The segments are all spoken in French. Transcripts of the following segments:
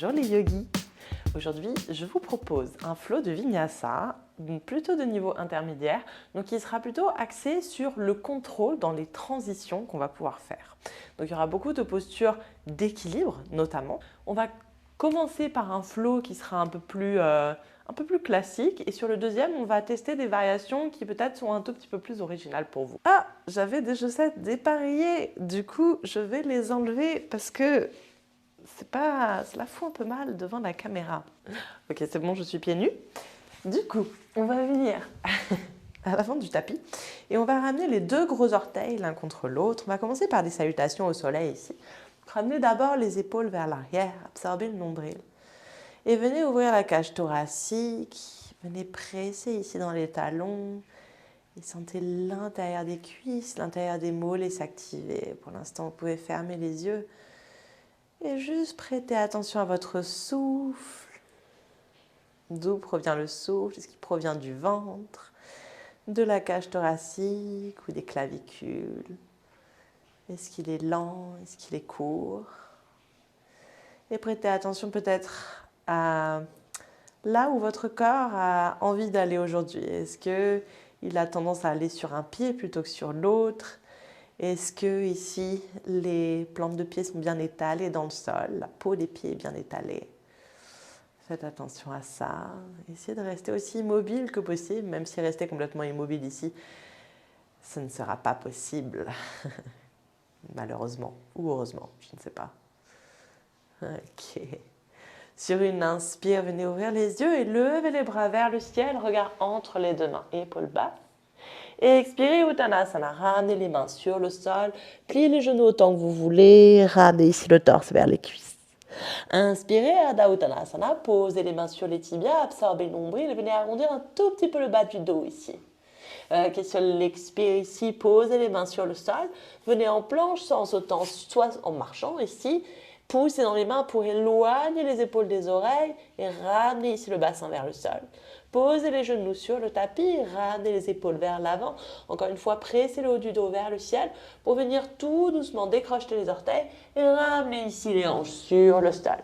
Bonjour les yogis. Aujourd'hui, je vous propose un flow de Vinyasa, plutôt de niveau intermédiaire, donc qui sera plutôt axé sur le contrôle dans les transitions qu'on va pouvoir faire. Donc il y aura beaucoup de postures d'équilibre notamment. On va commencer par un flow qui sera un peu plus classique, et sur le deuxième, on va tester des variations qui peut-être sont un tout petit peu plus originales pour vous. Ah, j'avais des chaussettes dépareillées, du coup je vais les enlever parce que cela fout un peu mal devant la caméra. Ok, c'est bon, je suis pieds nus. Du coup, on va venir à l'avant du tapis et on va ramener les deux gros orteils l'un contre l'autre. On va commencer par des salutations au soleil ici. Ramenez d'abord les épaules vers l'arrière, absorbez le nombril. Et venez ouvrir la cage thoracique. Venez presser ici dans les talons. Et sentez l'intérieur des cuisses, l'intérieur des mollets s'activer. Pour l'instant, vous pouvez fermer les yeux. Et juste prêtez attention à votre souffle. D'où provient le souffle? Est-ce qu'il provient du ventre, de la cage thoracique ou des clavicules? Est-ce qu'il est lent? Est-ce qu'il est court? Et prêtez attention peut-être à là où votre corps a envie d'aller aujourd'hui. Est-ce qu'il a tendance à aller sur un pied plutôt que sur l'autre? Est-ce que ici les plantes de pieds sont bien étalées dans le sol? La peau des pieds est bien étalée? Faites attention à ça. Essayez de rester aussi immobile que possible, même si rester complètement immobile ici, ce ne sera pas possible. Malheureusement ou heureusement, je ne sais pas. Ok. Sur une inspire, venez ouvrir les yeux et levez les bras vers le ciel, regard entre les deux mains, épaules basses. Et expirez Uttanasana, ramenez les mains sur le sol, pliez les genoux autant que vous voulez, ramenez ici le torse vers les cuisses. Inspirez Ardha Uttanasana, posez les mains sur les tibias, absorbez le nombril et venez arrondir un tout petit peu le bas du dos ici. Sur l'expire ici, posez les mains sur le sol, venez en planche, soit en sautant, soit en marchant ici. Poussez dans les mains pour éloigner les épaules des oreilles et ramenez ici le bassin vers le sol. Posez les genoux sur le tapis, ramenez les épaules vers l'avant. Encore une fois, pressez le haut du dos vers le ciel pour venir tout doucement décrocher les orteils et ramener ici les hanches sur le sol.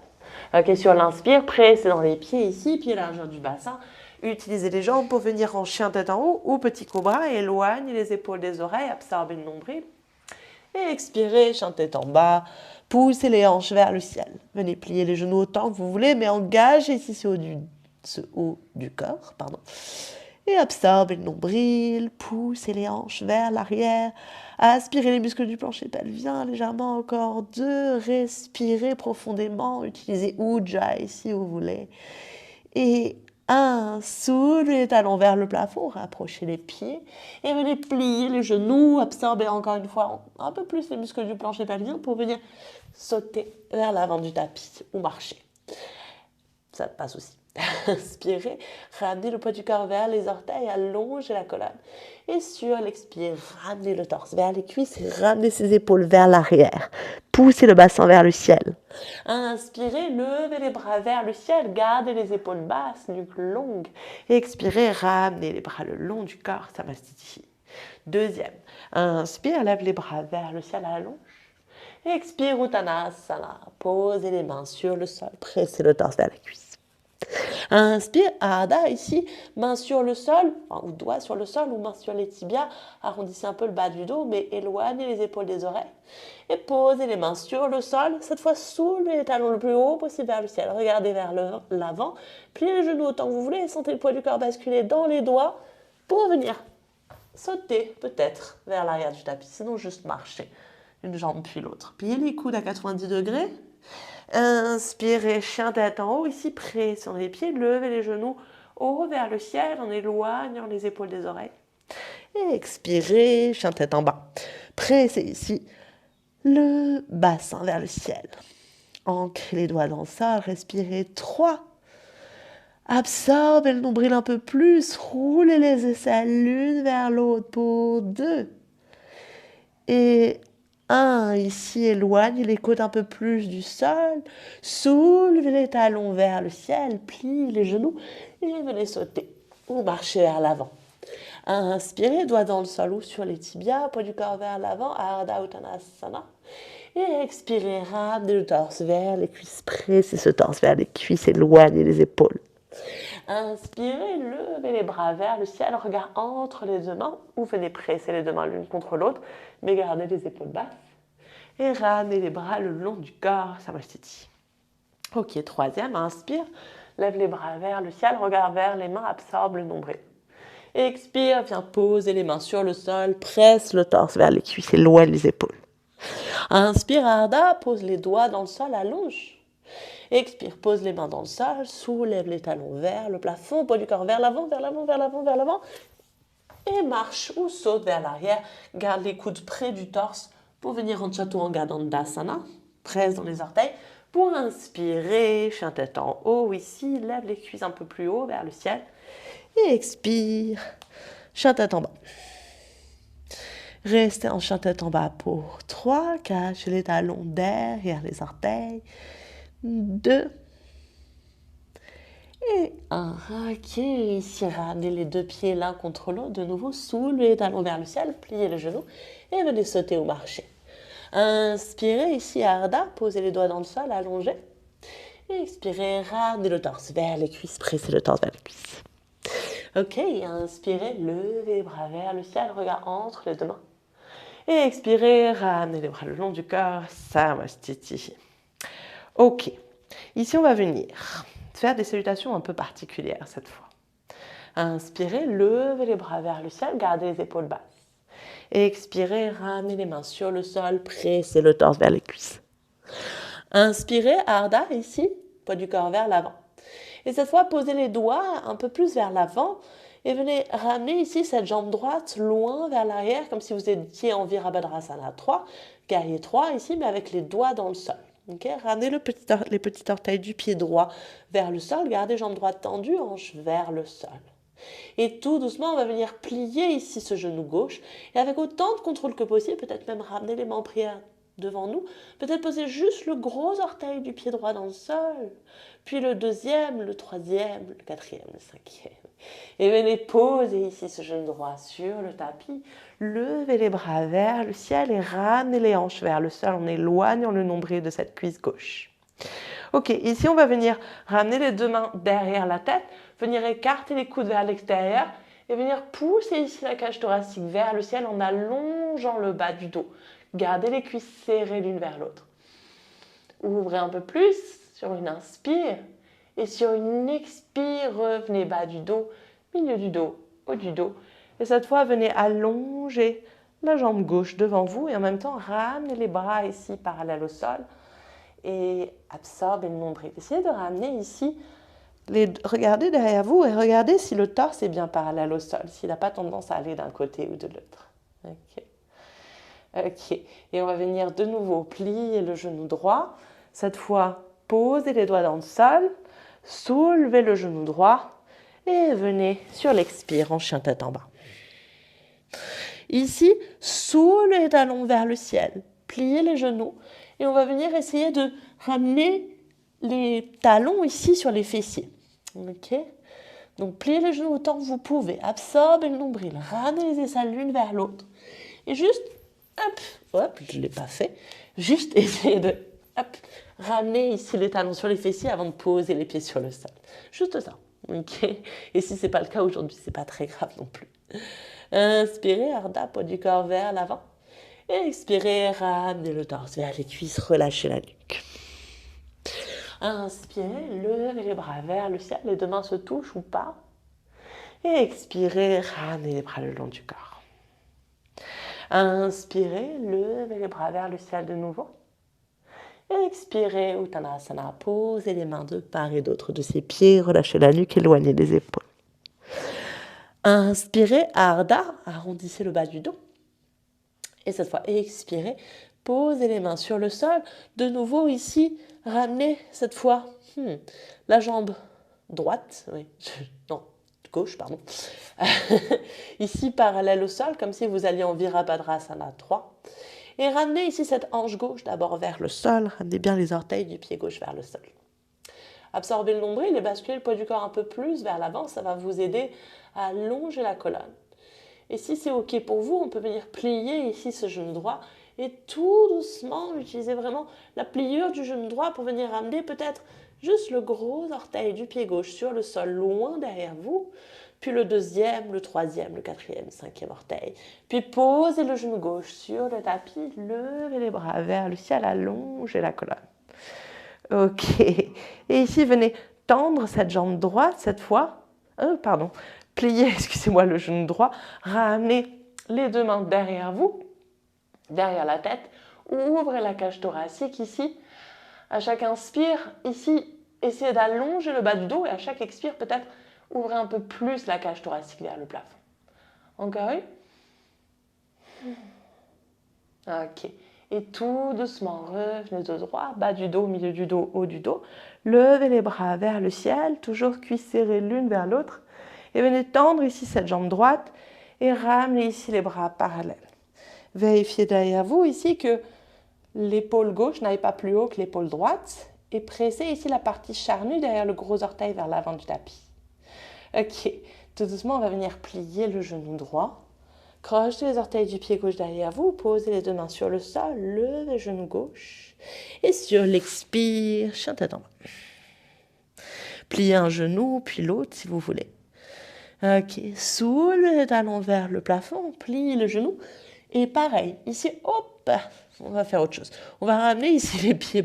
Ok, sur l'inspire, pressez dans les pieds ici, pieds largeur du bassin. Utilisez les jambes pour venir en chien tête en haut ou petit cobra. Éloignez les épaules des oreilles, absorbez le nombril. Et expirez, chien tête en bas. Poussez les hanches vers le ciel. Venez plier les genoux autant que vous voulez, mais engagez ici ce haut du corps. Et absorbez le nombril. Poussez les hanches vers l'arrière. Aspirez les muscles du plancher pelvien légèrement. Encore deux. Respirez profondément. Utilisez Ujjayi si vous voulez. Et un, soulevez les talons vers le plafond, rapprochez les pieds et venez plier les genoux, absorber encore une fois un peu plus les muscles du plancher pelvien pour venir sauter vers l'avant du tapis ou marcher. Ça passe aussi. Inspirez, ramenez le poids du corps vers les orteils, allongez la colonne. Et sur l'expire, ramenez le torse vers les cuisses et ramenez ses épaules vers l'arrière. Poussez le bassin vers le ciel. Inspirez, levez les bras vers le ciel, gardez les épaules basses, nuque longue. Expirez, ramenez les bras le long du corps, Samastiti. Deuxième, inspire, lève les bras vers le ciel, allonge. Expire, Uttanasana, posez les mains sur le sol, pressez le torse vers la cuisse. Inspire, Ardha ici, main sur le sol, ou doigt sur le sol, ou main sur les tibias, arrondissez un peu le bas du dos, mais éloignez les épaules des oreilles. Et posez les mains sur le sol, cette fois soulevez les talons le plus haut possible vers le ciel, regardez vers l'avant, pliez les genoux autant que vous voulez, et sentez le poids du corps basculer dans les doigts pour venir sauter peut-être vers l'arrière du tapis, sinon juste marcher, une jambe puis l'autre. Pliez les coudes à 90 degrés. Inspirez, chien tête en haut, ici près sur les pieds, levez les genoux haut vers le ciel en éloignant les épaules des oreilles. Et expirez, chien tête en bas. Pressez ici le bassin vers le ciel. Ancrez les doigts dans le sol, respirez 3. Absorbez le nombril un peu plus, roulez les aisselles l'une vers l'autre pour 2. Et 1, ici, éloigne les côtes un peu plus du sol, soulevez les talons vers le ciel, pliez les genoux et venez sauter ou marcher vers l'avant. Inspirez, doigts dans le sol ou sur les tibias, poids du corps vers l'avant, Ardha Uttanasana. Et expirez, ramenez le torse vers les cuisses, pressez ce torse vers les cuisses, éloignez les épaules. Inspirez, levez les bras vers le ciel, regard entre les deux mains, ou venez presser les deux mains l'une contre l'autre, mais gardez les épaules basses. Et ramenez les bras le long du corps, Samastiti. Ok, troisième, inspire, lève les bras vers le ciel, regard vers les mains, absorbe le nombril. Expire, viens poser les mains sur le sol, presse le torse vers les cuisses, éloigne les épaules. Inspire, Ardha, pose les doigts dans le sol, allonge. Expire, pose les mains dans le sol, soulève les talons vers le plafond, poids du corps vers l'avant, vers l'avant, vers l'avant, vers l'avant. Et marche ou saute vers l'arrière, garde les coudes près du torse pour venir en Chaturanga Dandasana, presse dans les orteils. Pour inspirer, chien tête en haut ici, lève les cuisses un peu plus haut vers le ciel. Et expire, chien tête en bas. Restez en chien tête en bas pour 3, cachez les talons derrière les orteils. 2 et 1. Ok, ici, ramenez les deux pieds l'un contre l'autre. De nouveau, soulevez les talons vers le ciel, pliez les genoux et venez sauter ou marcher. Inspirez ici, Ardha, posez les doigts dans le sol, allongez. Expirez, ramenez le torse vers les cuisses, pressez le torse vers les cuisses. Ok, inspirez, levez les bras vers le ciel, regard entre les deux mains. Et expirez, ramenez les bras le long du corps, Samastiti. Ok, ici on va venir faire des salutations un peu particulières cette fois. Inspirez, levez les bras vers le ciel, gardez les épaules basses. Expirez, ramenez les mains sur le sol, pressez le torse vers les cuisses. Inspirez, Ardha ici, poids du corps vers l'avant. Et cette fois, posez les doigts un peu plus vers l'avant et venez ramener ici cette jambe droite loin vers l'arrière, comme si vous étiez en Virabhadrasana 3, guerrier 3 ici, mais avec les doigts dans le sol. Okay, ramenez les petits orteils du pied droit vers le sol, gardez jambe droite tendue, hanche vers le sol. Et tout doucement, on va venir plier ici ce genou gauche, et avec autant de contrôle que possible, peut-être même ramener les mains en prière devant nous, peut-être poser juste le gros orteil du pied droit dans le sol, puis le deuxième, le troisième, le quatrième, le cinquième. Et venez poser ici ce genou droit sur le tapis, levez les bras vers le ciel et ramenez les hanches vers le sol en éloignant le nombril de cette cuisse gauche. Ok, ici on va venir ramener les deux mains derrière la tête, venir écarter les coudes vers l'extérieur et venir pousser ici la cage thoracique vers le ciel en allongeant le bas du dos. Gardez les cuisses serrées l'une vers l'autre. Ouvrez un peu plus sur une inspire et sur une expire, revenez bas du dos, milieu du dos, haut du dos. Et cette fois, venez allonger la jambe gauche devant vous et en même temps, ramenez les bras ici parallèles au sol et absorbez le nombril. Essayez de ramener ici, regardez derrière vous et regardez si le torse est bien parallèle au sol, s'il n'a pas tendance à aller d'un côté ou de l'autre. Ok, et on va venir de nouveau plier le genou droit. Cette fois, posez les doigts dans le sol, soulevez le genou droit et venez sur l'expire en chien tête en bas. Ici, soulevez les talons vers le ciel, pliez les genoux et on va venir essayer de ramener les talons ici sur les fessiers. Ok, donc pliez les genoux autant que vous pouvez, absorbez le nombril, ramenez les aisselles l'une vers l'autre et juste hop, je ne l'ai pas fait. Juste essayer de ramener ici les talons sur les fessiers avant de poser les pieds sur le sol. Juste ça. Okay. Et si ce n'est pas le cas aujourd'hui, ce n'est pas très grave non plus. Inspirez, Ardha, poids du corps vers l'avant. Et expirez, ramenez le torse vers les cuisses, relâchez la nuque. Inspirez, levez les bras vers le ciel, les deux mains se touchent ou pas. Et expirez, ramenez les bras le long du corps. Inspirez, levez les bras vers le ciel de nouveau. Expirez, Uttanasana, posez les mains de part et d'autre de ses pieds, relâchez la nuque, éloignez les épaules. Inspirez, Ardha, arrondissez le bas du dos. Et cette fois, expirez, posez les mains sur le sol. De nouveau ici, ramenez cette fois la jambe droite, gauche, pardon. Ici, parallèle au sol, comme si vous alliez en Virabhadrasana 3. Et ramenez ici cette hanche gauche d'abord vers le sol. Ramenez bien les orteils du pied gauche vers le sol. Absorbez le nombril et basculez le poids du corps un peu plus vers l'avant. Ça va vous aider à allonger la colonne. Et si c'est OK pour vous, on peut venir plier ici ce genou droit et tout doucement utiliser vraiment la pliure du genou droit pour venir ramener peut-être juste le gros orteil du pied gauche sur le sol, loin derrière vous. Puis le deuxième, le troisième, le quatrième, cinquième orteil. Puis posez le genou gauche sur le tapis, levez les bras vers le ciel, allongez la colonne. OK. Et ici, venez tendre cette jambe droite cette fois. Pliez, excusez-moi, le genou droit. Ramenez les deux mains derrière vous, derrière la tête. Ouvrez la cage thoracique ici. À chaque inspire, ici, essayez d'allonger le bas du dos. Et à chaque expire, peut-être, ouvrez un peu plus la cage thoracique vers le plafond. Encore une. OK. Et tout doucement, revenez de droit, bas du dos, milieu du dos, haut du dos. Levez les bras vers le ciel, toujours cuisses serrées l'une vers l'autre. Et venez tendre ici cette jambe droite et ramenez ici les bras parallèles. Vérifiez derrière vous ici que l'épaule gauche n'aille pas plus haut que l'épaule droite. Et pressez ici la partie charnue derrière le gros orteil vers l'avant du tapis. OK. Tout doucement, on va venir plier le genou droit. Crochetez les orteils du pied gauche derrière vous, posez les deux mains sur le sol, levez le genou gauche. Et sur l'expire, chien tête en bas. Pliez un genou, puis l'autre si vous voulez. OK, soulevez les talons vers le plafond, pliez le genou. Et pareil, ici, hop, on va faire autre chose. On va ramener ici les pieds,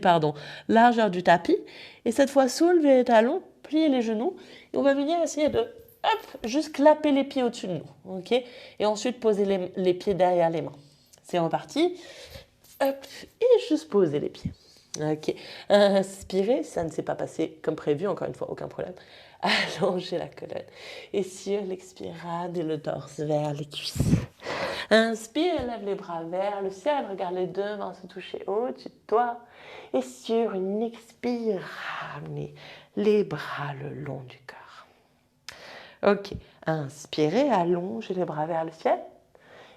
largeur du tapis. Et cette fois, soulevez les talons, pliez les genoux. Et on va venir essayer de juste clapper les pieds au-dessus de nous. OK? Et ensuite, poser les pieds derrière les mains. C'est reparti. Et juste poser les pieds. OK. Inspirez, ça ne s'est pas passé comme prévu, encore une fois, aucun problème. Allongez la colonne. Et sur l'expire, ramenez le torse vers les cuisses. Inspire, lève les bras vers le ciel. Regarde les deux mains se toucher au-dessus de toi. Et sur une expire, ramenez les bras le long du corps. OK. Inspirez, allongez les bras vers le ciel.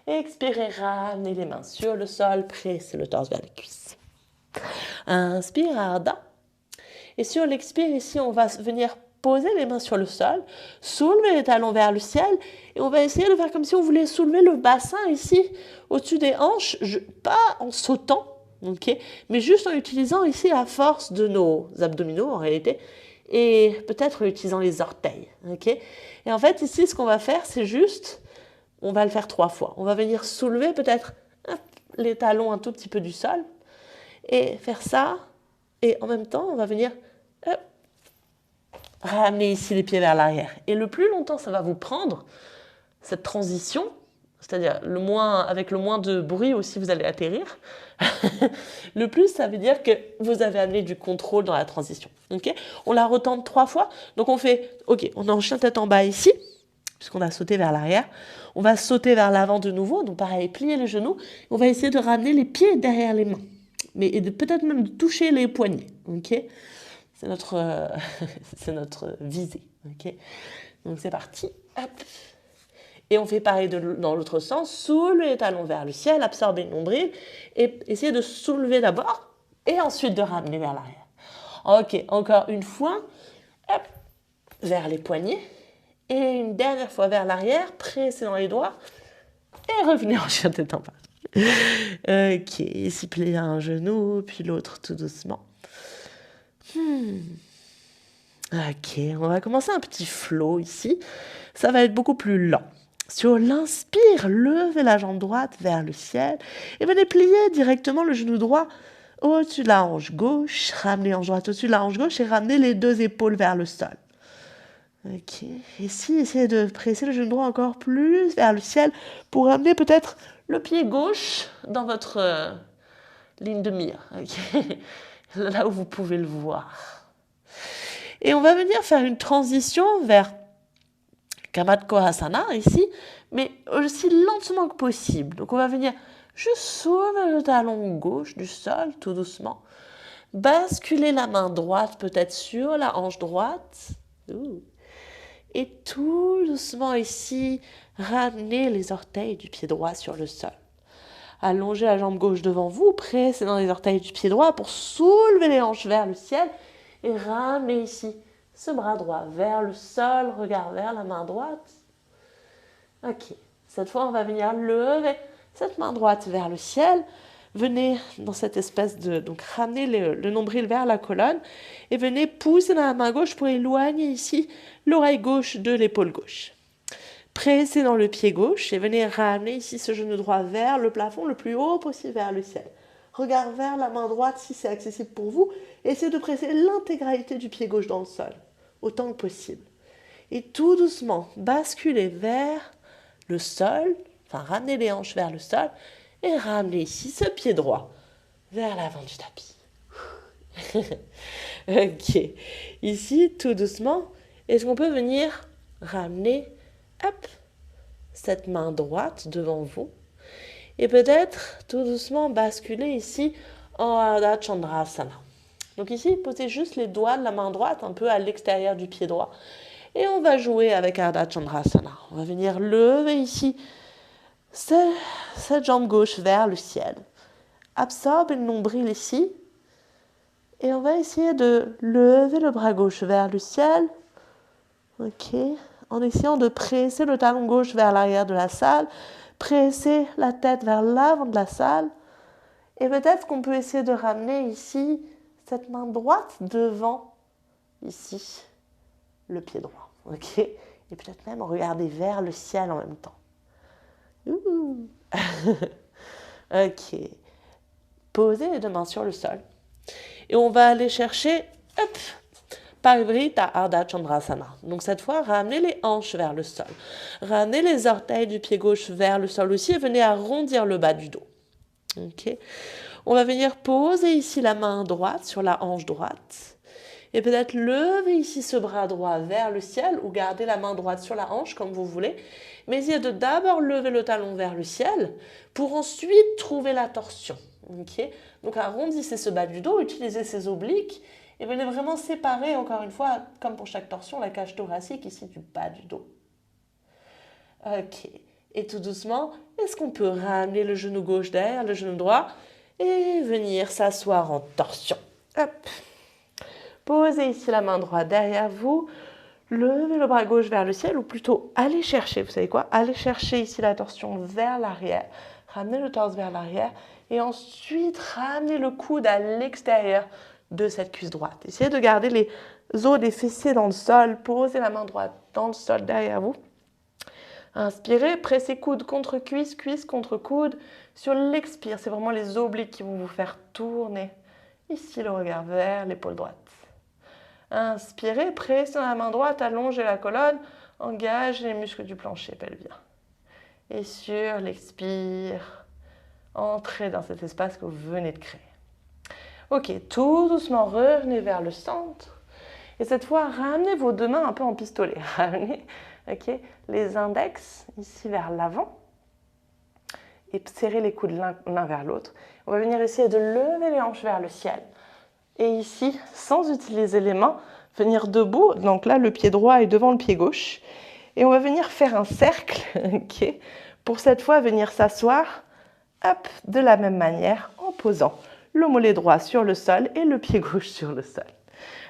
Expirez, ramenez les mains sur le sol, pressez le torse vers les cuisses. Inspire, ardent. Et sur l'expire, ici, on va venir poser les mains sur le sol, soulever les talons vers le ciel, et on va essayer de faire comme si on voulait soulever le bassin ici, au-dessus des hanches, pas en sautant, OK, mais juste en utilisant ici la force de nos abdominaux, en réalité, et peut-être en utilisant les orteils, OK. Et en fait, ici, ce qu'on va faire, c'est juste, on va le faire 3 fois. On va venir soulever peut-être les talons un tout petit peu du sol, et faire ça, et en même temps, on va venir ramener ici les pieds vers l'arrière. Et le plus longtemps ça va vous prendre, cette transition, c'est-à-dire avec le moins de bruit aussi vous allez atterrir, le plus ça veut dire que vous avez amené du contrôle dans la transition. Okay, on la retente 3 fois. Donc on fait, OK, on est en chien tête en bas ici, puisqu'on a sauté vers l'arrière. On va sauter vers l'avant de nouveau, donc pareil, plier les genoux. On va essayer de ramener les pieds derrière les mains. Et peut-être même de toucher les poignets. OK ? C'est notre visée. Okay, donc c'est parti. Hop. Et on fait pareil dans l'autre sens. Soulevez les talons vers le ciel, absorbez le nombril et essayez de soulever d'abord et ensuite de ramener vers l'arrière. OK, encore une fois. Hop, vers les poignets. Et une dernière fois vers l'arrière, pressez dans les doigts et revenez en chien tête en bas. OK, ici pliez un genou, puis l'autre tout doucement. OK, on va commencer un petit flow ici. Ça va être beaucoup plus lent. Sur l'inspire, levez la jambe droite vers le ciel et venez plier directement le genou droit au-dessus de la hanche gauche. Ramenez la hanche droite au-dessus de la hanche gauche et ramenez les deux épaules vers le sol. OK, ici, essayez de presser le genou droit encore plus vers le ciel pour ramener peut-être le pied gauche dans votre ligne de mire. OK, là où vous pouvez le voir. Et on va venir faire une transition vers Kamatkohasana ici, mais aussi lentement que possible. Donc on va venir juste soulever le talon gauche du sol, tout doucement. Basculer la main droite peut-être sur la hanche droite. Et tout doucement ici, ramener les orteils du pied droit sur le sol. Allongez la jambe gauche devant vous, pressez dans les orteils du pied droit pour soulever les hanches vers le ciel et ramenez ici ce bras droit vers le sol, regard vers la main droite. OK. Cette fois, on va venir lever cette main droite vers le ciel. Venez dans cette espèce de... Donc, ramenez le nombril vers la colonne et venez pousser dans la main gauche pour éloigner ici l'oreille gauche de l'épaule gauche. Pressez dans le pied gauche et venez ramener ici ce genou droit vers le plafond le plus haut possible vers le ciel. Regard vers la main droite si c'est accessible pour vous. Essayez de presser l'intégralité du pied gauche dans le sol, autant que possible. Et tout doucement, basculez vers le sol, enfin ramenez les hanches vers le sol et ramenez ici ce pied droit vers l'avant du tapis. Ok. Ici, tout doucement, est-ce qu'on peut venir ramener, hop, cette main droite devant vous et peut-être tout doucement basculer ici en Ardha Chandrasana. Donc ici, posez juste les doigts de la main droite un peu à l'extérieur du pied droit. Et on va jouer avec Ardha Chandrasana. On va venir lever ici cette jambe gauche vers le ciel. Absorbe le nombril ici. Et on va essayer de lever le bras gauche vers le ciel. Ok. En essayant de presser le talon gauche vers l'arrière de la salle. Presser la tête vers l'avant de la salle. Et peut-être qu'on peut essayer de ramener ici cette main droite devant, ici, le pied droit. Ok. Et peut-être même regarder vers le ciel en même temps. Ok. Posez les deux mains sur le sol. Et on va aller chercher, hop, Parivrita Ardha Chandrasana. Donc cette fois, ramenez les hanches vers le sol. Ramenez les orteils du pied gauche vers le sol aussi et venez arrondir le bas du dos. Ok. On va venir poser ici la main droite sur la hanche droite. Et peut-être lever ici ce bras droit vers le ciel ou garder la main droite sur la hanche comme vous voulez. Mais essayez de d'abord lever le talon vers le ciel pour ensuite trouver la torsion. Okay. Donc arrondissez ce bas du dos, utilisez ces obliques et venez vraiment séparer, encore une fois, comme pour chaque torsion, la cage thoracique ici du bas du dos. Ok. Et tout doucement, est-ce qu'on peut ramener le genou gauche derrière le genou droit et venir s'asseoir en torsion. Hop. Posez ici la main droite derrière vous. Levez le bras gauche vers le ciel ou plutôt allez chercher, vous savez quoi? Allez chercher ici la torsion vers l'arrière. Ramenez le torse vers l'arrière et ensuite ramenez le coude à l'extérieur de cette cuisse droite. Essayez de garder les os des fessiers dans le sol. Posez la main droite dans le sol derrière vous. Inspirez, pressez coude contre cuisse, cuisse contre coude. Sur l'expire, c'est vraiment les obliques qui vont vous faire tourner. Ici, le regard vers l'épaule droite. Inspirez, pressez la main droite, allongez la colonne, engagez les muscles du plancher pelvien. Et sur l'expire, entrez dans cet espace que vous venez de créer. Ok, tout doucement, revenez vers le centre. Et cette fois, ramenez vos deux mains un peu en pistolet. Ramenez les index ici vers l'avant. Et serrez les coudes l'un vers l'autre. On va venir essayer de lever les hanches vers le ciel. Et ici, sans utiliser les mains, venir debout. Donc là, le pied droit est devant le pied gauche. Et on va venir faire un cercle, pour cette fois venir s'asseoir de la même manière en posant le mollet droit sur le sol et le pied gauche sur le sol.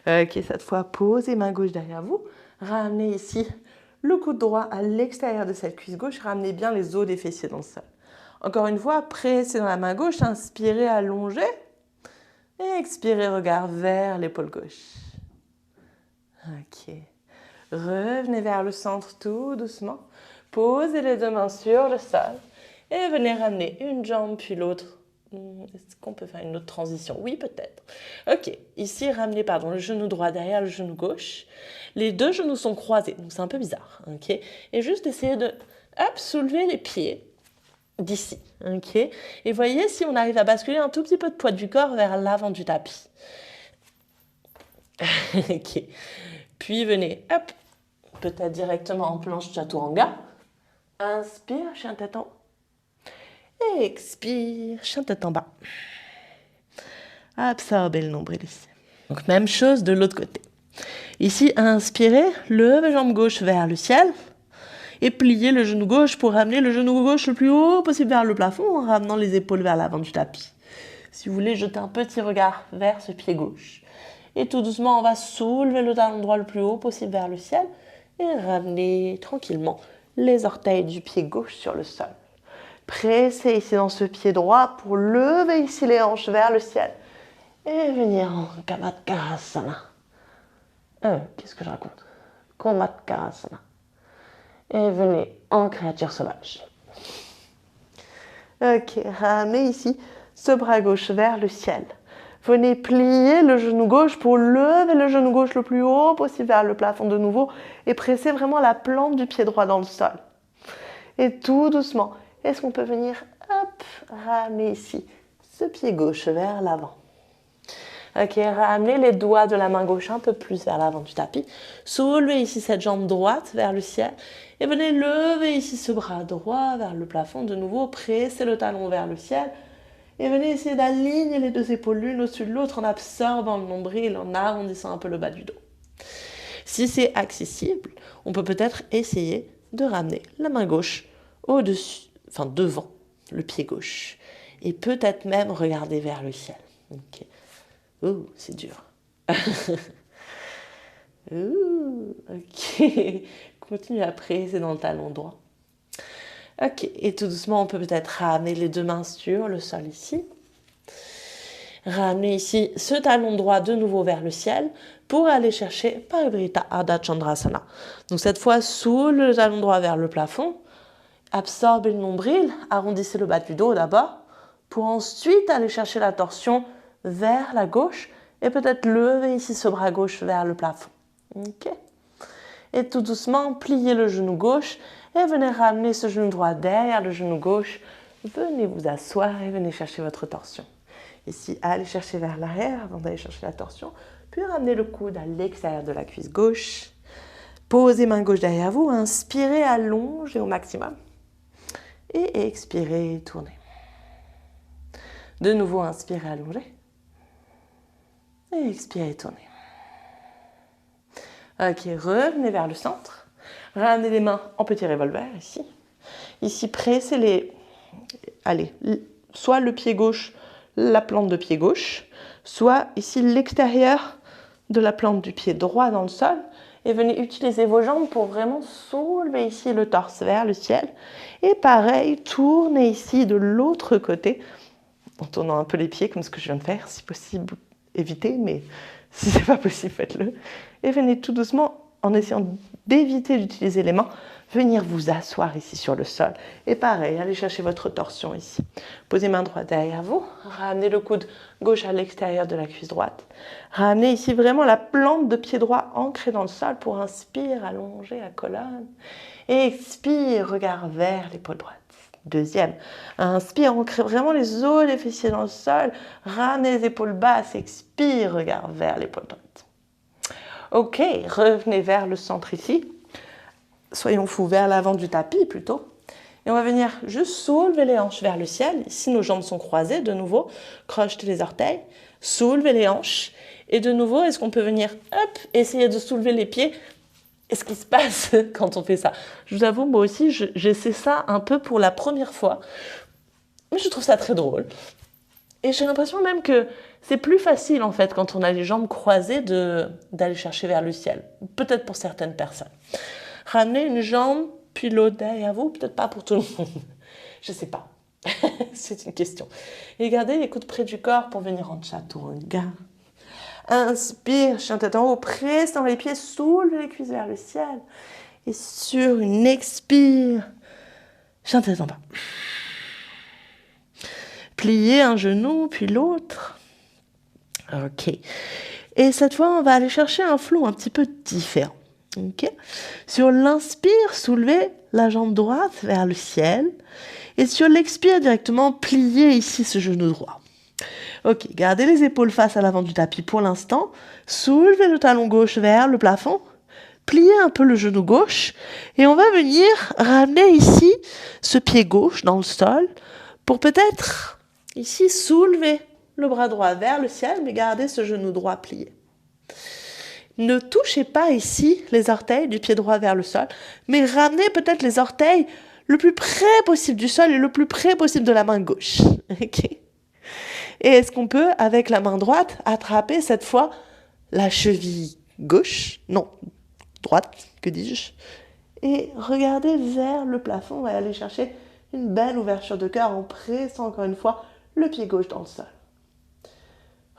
Cette fois, posez main gauche derrière vous. Ramenez ici le coude droit à l'extérieur de cette cuisse gauche. Ramenez bien les os des fessiers dans le sol. Encore une fois, pressez dans la main gauche, inspirez, allongez. Et expirez, regard vers l'épaule gauche. Ok. Revenez vers le centre tout doucement. Posez les deux mains sur le sol. Et venez ramener une jambe puis l'autre. Est-ce qu'on peut faire une autre transition? Oui, peut-être. Ok. Ici, ramenez le genou droit derrière le genou gauche. Les deux genoux sont croisés, donc c'est un peu bizarre. Ok. Et juste essayer de soulever les pieds d'ici. Ok. Et voyez si on arrive à basculer un tout petit peu de poids du corps vers l'avant du tapis. Ok. Puis venez, peut-être directement en planche chaturanga. Inspire, chien tête en haut. Expire, chien tête en bas. Absorbez le nombril ici. Donc même chose de l'autre côté. Ici, inspirez, levez jambe gauche vers le ciel et pliez le genou gauche pour ramener le genou gauche le plus haut possible vers le plafond en ramenant les épaules vers l'avant du tapis. Si vous voulez, jetez un petit regard vers ce pied gauche. Et tout doucement, on va soulever le talon droit le plus haut possible vers le ciel et ramener tranquillement les orteils du pied gauche sur le sol. Pressez ici dans ce pied droit pour lever ici les hanches vers le ciel. Et venir en Kamatkarasana. Qu'est-ce que je raconte? Kamatkarasana. Et venez en créature sauvage. Ok, ramenez ici ce bras gauche vers le ciel. Venez plier le genou gauche pour lever le genou gauche le plus haut possible vers le plafond de nouveau et presser vraiment la plante du pied droit dans le sol. Et tout doucement, est-ce qu'on peut venir, ramener ici ce pied gauche vers l'avant. Ok, ramenez les doigts de la main gauche un peu plus vers l'avant du tapis. Soulevez ici cette jambe droite vers le ciel. Et venez lever ici ce bras droit vers le plafond. De nouveau, pressez le talon vers le ciel. Et venez essayer d'aligner les deux épaules l'une au-dessus de l'autre en absorbant le nombril, en arrondissant un peu le bas du dos. Si c'est accessible, on peut peut-être essayer de ramener la main gauche au-dessus, devant le pied gauche. Et peut-être même regarder vers le ciel. Ok. Ouh, c'est dur. Ouh, ok. Continue à presser dans le talon droit. Ok, et tout doucement, on peut peut-être ramener les deux mains sur le sol ici. Ramener ici ce talon droit de nouveau vers le ciel pour aller chercher Parivrtta Ardha Chandrasana. Donc cette fois, soulevez le talon droit vers le plafond. Absorbez le nombril, arrondissez le bas du dos d'abord, pour ensuite aller chercher la torsion vers la gauche et peut-être lever ici ce bras gauche vers le plafond. Ok. Et tout doucement, pliez le genou gauche et venez ramener ce genou droit derrière le genou gauche. Venez vous asseoir et venez chercher votre torsion. Ici, allez chercher vers l'arrière avant d'aller chercher la torsion, puis ramenez le coude à l'extérieur de la cuisse gauche. Posez main gauche derrière vous, inspirez, allongez au maximum. Et expirez, tournez. De nouveau, inspirez, allongez. Et expirez, tournez. Ok, revenez vers le centre. Ramenez les mains en petit revolver ici. Ici, pressez les... Allez, soit le pied gauche, la plante de pied gauche, soit ici l'extérieur de la plante du pied droit dans le sol. Et venez utiliser vos jambes pour vraiment soulever ici le torse vers le ciel. Et pareil, tournez ici de l'autre côté, en tournant un peu les pieds comme ce que je viens de faire. Si possible, évitez, mais si ce n'est pas possible, faites-le. Et venez tout doucement, en essayant d'éviter d'utiliser les mains, venir vous asseoir ici sur le sol. Et pareil, allez chercher votre torsion ici. Posez main droite derrière vous. Ramenez le coude gauche à l'extérieur de la cuisse droite. Ramenez ici vraiment la plante de pied droit ancrée dans le sol pour inspire, allonger la colonne. Et expire, regard vers l'épaule droite. Deuxième, inspire, ancrez vraiment les os des fessiers dans le sol. Ramenez les épaules basses, expire, regard vers l'épaule droite. Ok, revenez vers le centre ici. Soyons fous, vers l'avant du tapis plutôt. Et on va venir juste soulever les hanches vers le ciel. Ici, nos jambes sont croisées. De nouveau, crochetez les orteils. Soulevez les hanches. Et de nouveau, est-ce qu'on peut venir, essayer de soulever les pieds? Et ce qui se passe quand on fait ça? Je vous avoue, moi aussi, j'essaie ça un peu pour la première fois. Mais je trouve ça très drôle. Et j'ai l'impression même que c'est plus facile, en fait, quand on a les jambes croisées, d'aller chercher vers le ciel. Peut-être pour certaines personnes. Ramenez une jambe, puis l'autre derrière vous. Peut-être pas pour tout le monde. Je ne sais pas. C'est une question. Et gardez les coudes près du corps pour venir en chaturanga. Inspire, chien tête en haut. Presse dans les pieds, soulevez les cuisses vers le ciel. Et sur une expire, chien tête en bas. Pliez un genou, puis l'autre. Ok. Et cette fois, on va aller chercher un flow un petit peu différent. Okay. Sur l'inspire, soulevez la jambe droite vers le ciel. Et sur l'expire, directement, pliez ici ce genou droit. Ok, gardez les épaules face à l'avant du tapis pour l'instant. Soulevez le talon gauche vers le plafond. Pliez un peu le genou gauche. Et on va venir ramener ici ce pied gauche dans le sol pour peut-être ici soulever le bras droit vers le ciel, mais gardez ce genou droit plié. Ne touchez pas ici les orteils du pied droit vers le sol, mais ramenez peut-être les orteils le plus près possible du sol et le plus près possible de la main gauche. Okay. Et est-ce qu'on peut, avec la main droite, attraper cette fois la cheville gauche, non, droite, que dis-je, Et regardez vers le plafond, on va aller chercher une belle ouverture de cœur en pressant encore une fois le pied gauche dans le sol.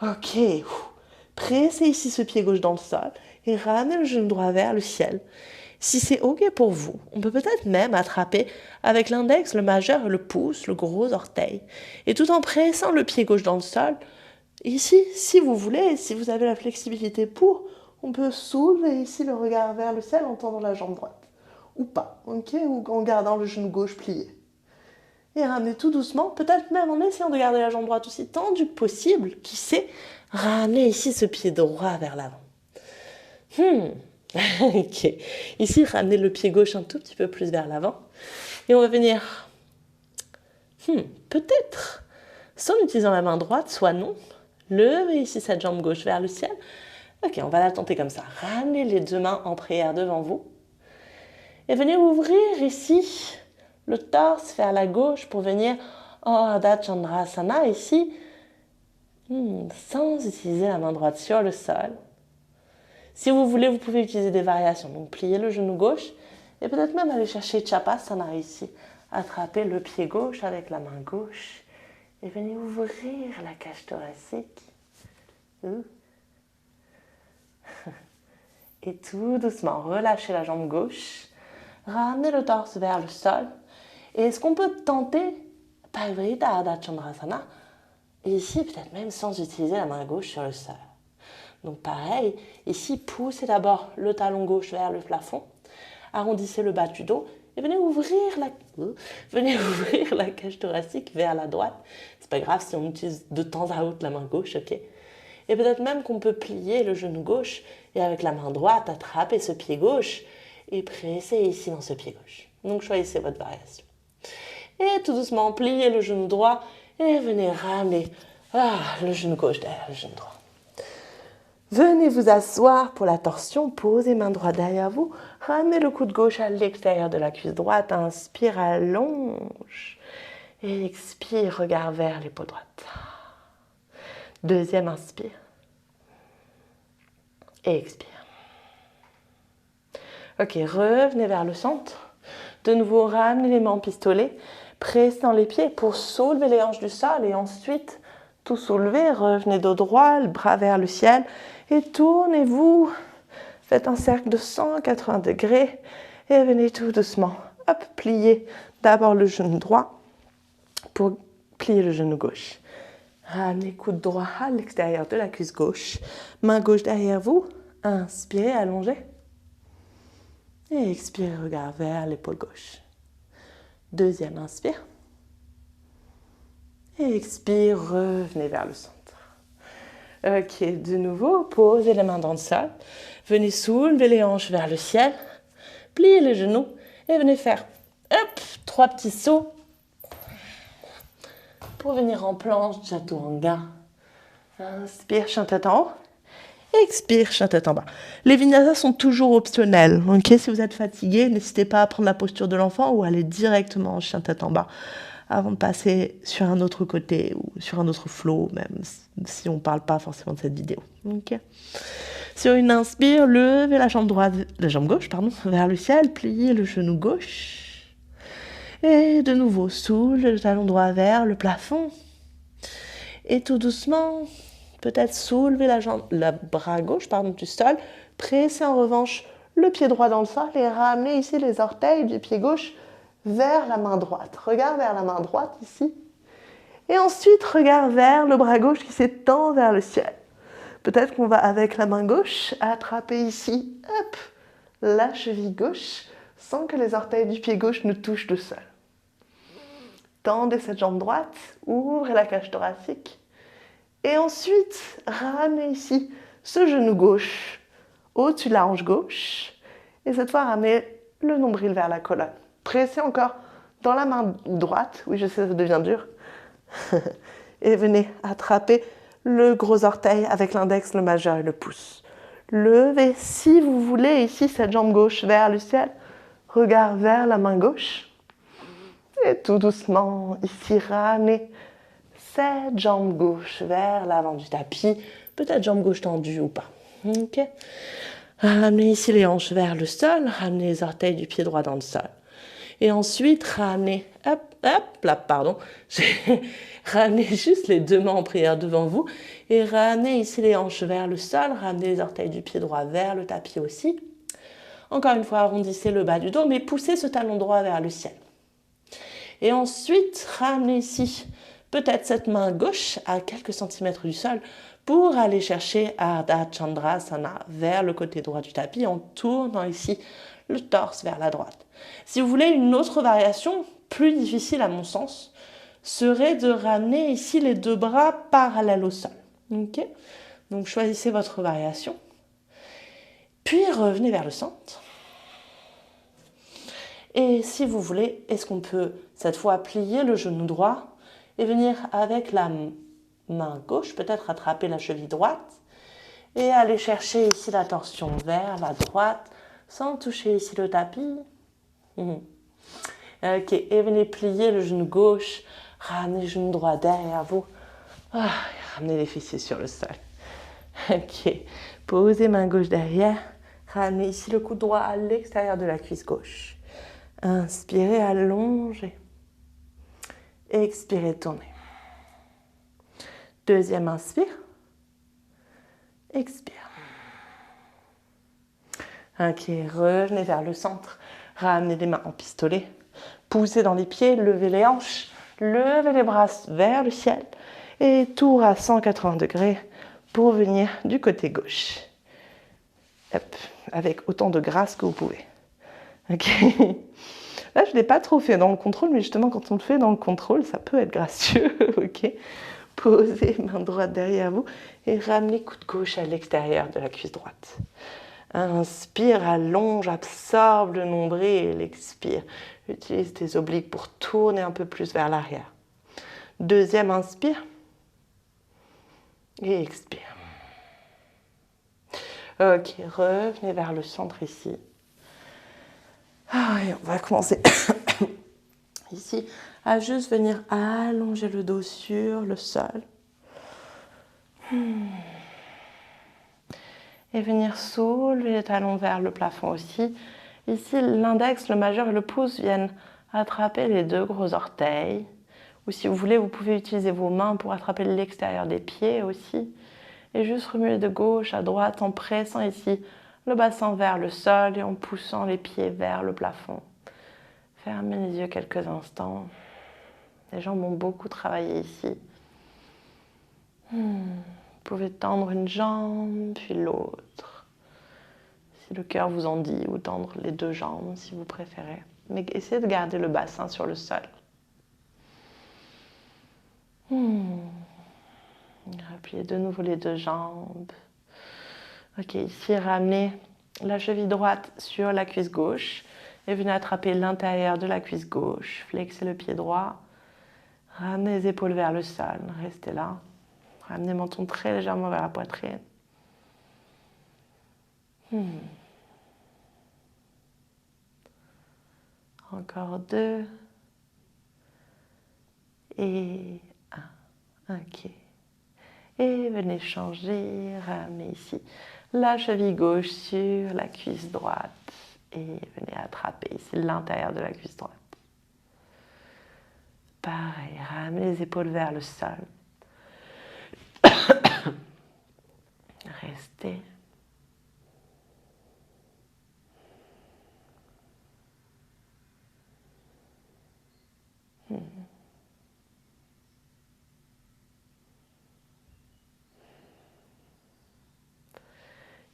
Ok, pressez ici ce pied gauche dans le sol et ramenez le genou droit vers le ciel. Si c'est ok pour vous, on peut peut-être même attraper avec l'index, le majeur et le pouce, le gros orteil. Et tout en pressant le pied gauche dans le sol, ici, si vous voulez, si vous avez la flexibilité pour, on peut soulever ici le regard vers le ciel en tendant la jambe droite. Ou pas, ok, ou en gardant le genou gauche plié. Et ramenez tout doucement, peut-être même en essayant de garder la jambe droite aussi tendue que possible, qui sait, ramenez ici ce pied droit vers l'avant. Ok. Ici, ramenez le pied gauche un tout petit peu plus vers l'avant. Et on va venir, peut-être, soit en utilisant la main droite, soit non. Levez ici cette jambe gauche vers le ciel. Ok, on va la tenter comme ça. Ramenez les deux mains en prière devant vous. Et venez ouvrir ici le torse vers la gauche pour venir en Ardha Chandrasana ici, sans utiliser la main droite sur le sol. Si vous voulez, vous pouvez utiliser des variations. Donc, pliez le genou gauche et peut-être même aller chercher Chapasana ici. Attrapez le pied gauche avec la main gauche et venez ouvrir la cage thoracique. Et tout doucement, relâchez la jambe gauche. Ramenez le torse vers le sol. Et est-ce qu'on peut tenter Parivrtta Ardha Chandrasana ici, peut-être même sans utiliser la main gauche sur le sol. Donc pareil, ici, poussez d'abord le talon gauche vers le plafond, arrondissez le bas du dos et venez ouvrir la cage thoracique vers la droite. C'est pas grave si on utilise de temps à autre la main gauche, ok? Et peut-être même qu'on peut plier le genou gauche et avec la main droite, attraper ce pied gauche et presser ici dans ce pied gauche. Donc choisissez votre variation. Et tout doucement, pliez le genou droit et venez ramener le genou gauche derrière le genou droit. Venez vous asseoir pour la torsion, posez main droite derrière vous, ramenez le coude gauche à l'extérieur de la cuisse droite, inspire, allonge, et expire, regard vers l'épaule droite. Deuxième inspire, et expire. Ok, revenez vers le centre, de nouveau ramenez les mains en pistolet, pressant les pieds pour soulever les hanches du sol et ensuite tout soulever, revenez dos droit, le bras vers le ciel et tournez-vous. Faites un cercle de 180 degrés et venez tout doucement. Hop, pliez d'abord le genou droit pour plier le genou gauche. Ramenez coude droit à l'extérieur de la cuisse gauche. Main gauche derrière vous. Inspirez, allongez. Et expirez, regard vers l'épaule gauche. Deuxième inspire. Et expire, revenez vers le centre. Ok, de nouveau, posez les mains dans le sol. Venez soulever les hanches vers le ciel. Pliez les genoux et venez faire 3 petits sauts pour venir en planche Chaturanga. Inspire, chien tête en haut. Expire, chien tête en bas. Les vinyasas sont toujours optionnels. Okay, si vous êtes fatigué, n'hésitez pas à prendre la posture de l'enfant ou aller directement en chien tête en bas avant de passer sur un autre côté ou sur un autre flow, même si on ne parle pas forcément de cette vidéo. Okay. Sur une inspire, levez la jambe gauche vers le ciel, pliez le genou gauche. Et de nouveau, soulevez le talon droit vers le plafond. Et tout doucement, peut-être soulever le bras gauche du sol, pressez en revanche le pied droit dans le sol et ramenez ici les orteils du pied gauche vers la main droite. Regard vers la main droite ici. Et ensuite, regard vers le bras gauche qui s'étend vers le ciel. Peut-être qu'on va avec la main gauche attraper ici, la cheville gauche sans que les orteils du pied gauche ne touchent le sol. Tendez cette jambe droite, ouvrez la cage thoracique. Et ensuite, ramenez ici ce genou gauche au-dessus de la hanche gauche. Et cette fois, ramenez le nombril vers la colonne. Pressez encore dans la main droite. Oui, je sais, ça devient dur. Et venez attraper le gros orteil avec l'index, le majeur et le pouce. Levez, si vous voulez, ici, cette jambe gauche vers le ciel. Regard vers la main gauche. Et tout doucement, ici, ramenez cette jambe gauche vers l'avant du tapis. Peut-être jambe gauche tendue ou pas. Ok. Ramenez ici les hanches vers le sol, ramenez les orteils du pied droit dans le sol. Et ensuite, ramenez, hop, hop, là, pardon, ramenez juste les deux mains en prière devant vous et ramenez ici les hanches vers le sol, ramenez les orteils du pied droit vers le tapis aussi. Encore une fois, arrondissez le bas du dos, mais poussez ce talon droit vers le ciel. Et ensuite, ramenez ici peut-être cette main gauche à quelques centimètres du sol pour aller chercher Ardha Chandrasana vers le côté droit du tapis en tournant ici le torse vers la droite. Si vous voulez une autre variation, plus difficile à mon sens, serait de ramener ici les deux bras parallèles au sol. Okay. Donc choisissez votre variation. Puis revenez vers le centre. Et si vous voulez, est-ce qu'on peut cette fois plier le genou droit et venir avec la main gauche, peut-être attraper la cheville droite et aller chercher ici la torsion vers la droite sans toucher ici le tapis. Ok, et venez plier le genou gauche, ramenez le genou droit derrière vous. Ramenez les fessiers sur le sol. Ok, posez main gauche derrière, ramenez ici le coude droit à l'extérieur de la cuisse gauche. Inspirez, allongez. Expirez, tournez. Deuxième inspire. Expire. Ok, revenez vers le centre. Ramenez les mains en pistolet. Poussez dans les pieds, levez les hanches. Levez les bras vers le ciel. Et tour à 180 degrés pour venir du côté gauche. Hop, avec autant de grâce que vous pouvez. Ok. Là, je ne l'ai pas trop fait dans le contrôle, mais justement, quand on le fait dans le contrôle, ça peut être gracieux. Ok. Posez main droite derrière vous et ramenez coude gauche à l'extérieur de la cuisse droite. Inspire, allonge, absorbe le nombril, expire. Utilise tes obliques pour tourner un peu plus vers l'arrière. Deuxième inspire et expire. Ok, revenez vers le centre ici. Et on va commencer ici à juste venir allonger le dos sur le sol. Et venir soulever les talons vers le plafond aussi. Ici, l'index, le majeur et le pouce viennent attraper les deux gros orteils. Ou si vous voulez, vous pouvez utiliser vos mains pour attraper l'extérieur des pieds aussi. Et juste remuer de gauche à droite en pressant ici le bassin vers le sol et en poussant les pieds vers le plafond. Fermez les yeux quelques instants. Les jambes ont beaucoup travaillé ici. Vous pouvez tendre une jambe, puis l'autre. Si le cœur vous en dit, ou tendre les deux jambes si vous préférez. Mais essayez de garder le bassin sur le sol. Repliez de nouveau les deux jambes. Ok, ici, ramenez la cheville droite sur la cuisse gauche et venez attraper l'intérieur de la cuisse gauche. Flexez le pied droit. Ramenez les épaules vers le sol. Restez là. Ramenez le menton très légèrement vers la poitrine. Encore 2. Et 1. Ok. Et venez changer. Ramenez ici la cheville gauche sur la cuisse droite. Et venez attraper ici l'intérieur de la cuisse droite. Pareil, ramenez les épaules vers le sol. Restez.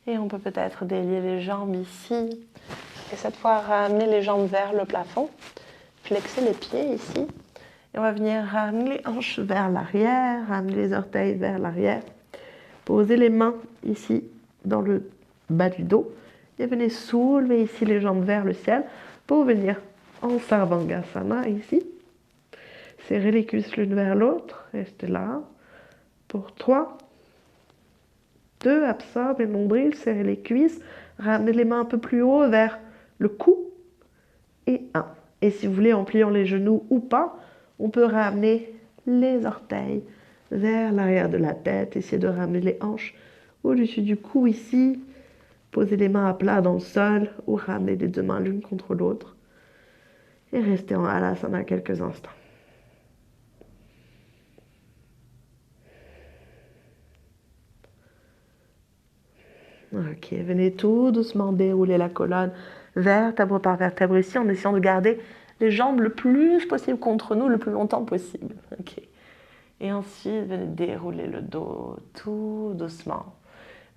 Et on peut peut-être délier les jambes ici. Et cette fois, ramener les jambes vers le plafond. Flexer les pieds ici. Et on va venir ramener les hanches vers l'arrière, ramener les orteils vers l'arrière. Posez les mains ici dans le bas du dos. Et venez soulever ici les jambes vers le ciel pour venir en Sarvangasana ici. Serrez les cuisses l'une vers l'autre. Restez là. Pour 3, 2, absorbe le nombril, serrez les cuisses. Ramenez les mains un peu plus haut vers le cou. Et 1. Et si vous voulez, en pliant les genoux ou pas, on peut ramener les orteils vers l'arrière de la tête. Essayez de ramener les hanches au-dessus du cou ici. Posez les mains à plat dans le sol ou ramenez les deux mains l'une contre l'autre. Et restez en Halasana quelques instants. Ok, venez tout doucement dérouler la colonne vertèbre par vertèbre ici en essayant de garder les jambes le plus possible contre nous, le plus longtemps possible. Ok. Et ensuite, venez dérouler le dos tout doucement.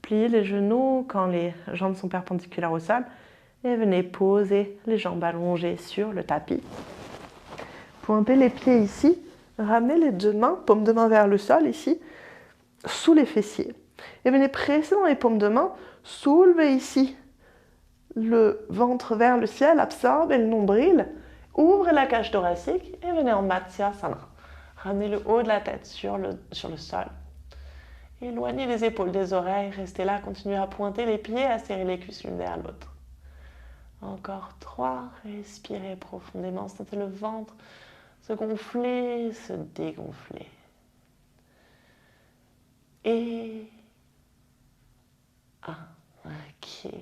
Pliez les genoux quand les jambes sont perpendiculaires au sol et venez poser les jambes allongées sur le tapis. Pointez les pieds ici, ramenez les deux mains, paume de main vers le sol ici, sous les fessiers. Et venez presser dans les paumes de main, soulevez ici le ventre vers le ciel, absorbez le nombril, ouvrez la cage thoracique et venez en Matsyasana. Ramenez le haut de la tête sur le sol. Éloignez les épaules des oreilles, restez là, continuez à pointer les pieds, à serrer les cuisses l'une derrière l'autre. Encore 3, respirez profondément, sentez le ventre se gonfler, se dégonfler. Et 1, ok.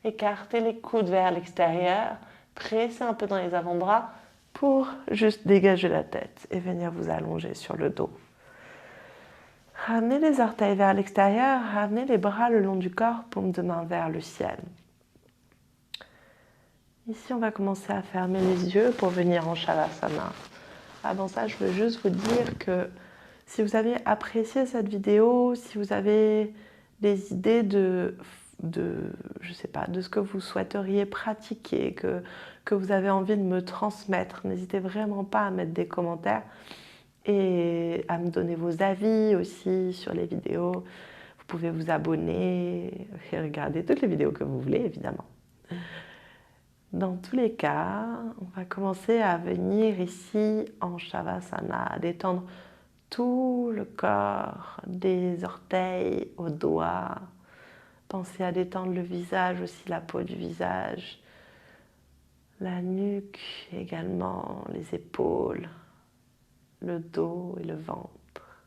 Écartez les coudes vers l'extérieur, pressez un peu dans les avant-bras pour juste dégager la tête et venir vous allonger sur le dos. Ramenez les orteils vers l'extérieur, ramenez les bras le long du corps, paume de main vers le ciel. Ici, on va commencer à fermer les yeux pour venir en Shavasana. Avant ça, je veux juste vous dire que si vous avez apprécié cette vidéo, si vous avez des idées je sais pas, de ce que vous souhaiteriez pratiquer, que vous avez envie de me transmettre, n'hésitez vraiment pas à mettre des commentaires et à me donner vos avis aussi sur les vidéos. Vous pouvez vous abonner et regarder toutes les vidéos que vous voulez, évidemment. Dans tous les cas, on va commencer à venir ici en Shavasana, à détendre tout le corps, des orteils aux doigts. Pensez à détendre le visage aussi, la peau du visage, la nuque également, les épaules, le dos et le ventre,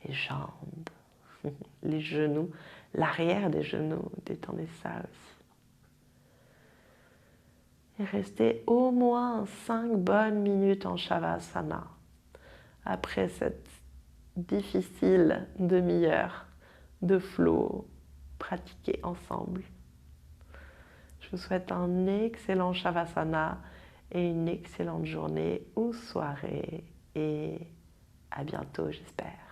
les jambes, les genoux, l'arrière des genoux, détendez ça aussi. Et restez au moins 5 bonnes minutes en Shavasana. Après cette difficile demi-heure de flow pratiquée ensemble. Je vous souhaite un excellent Shavasana et une excellente journée ou soirée. Et à bientôt, j'espère.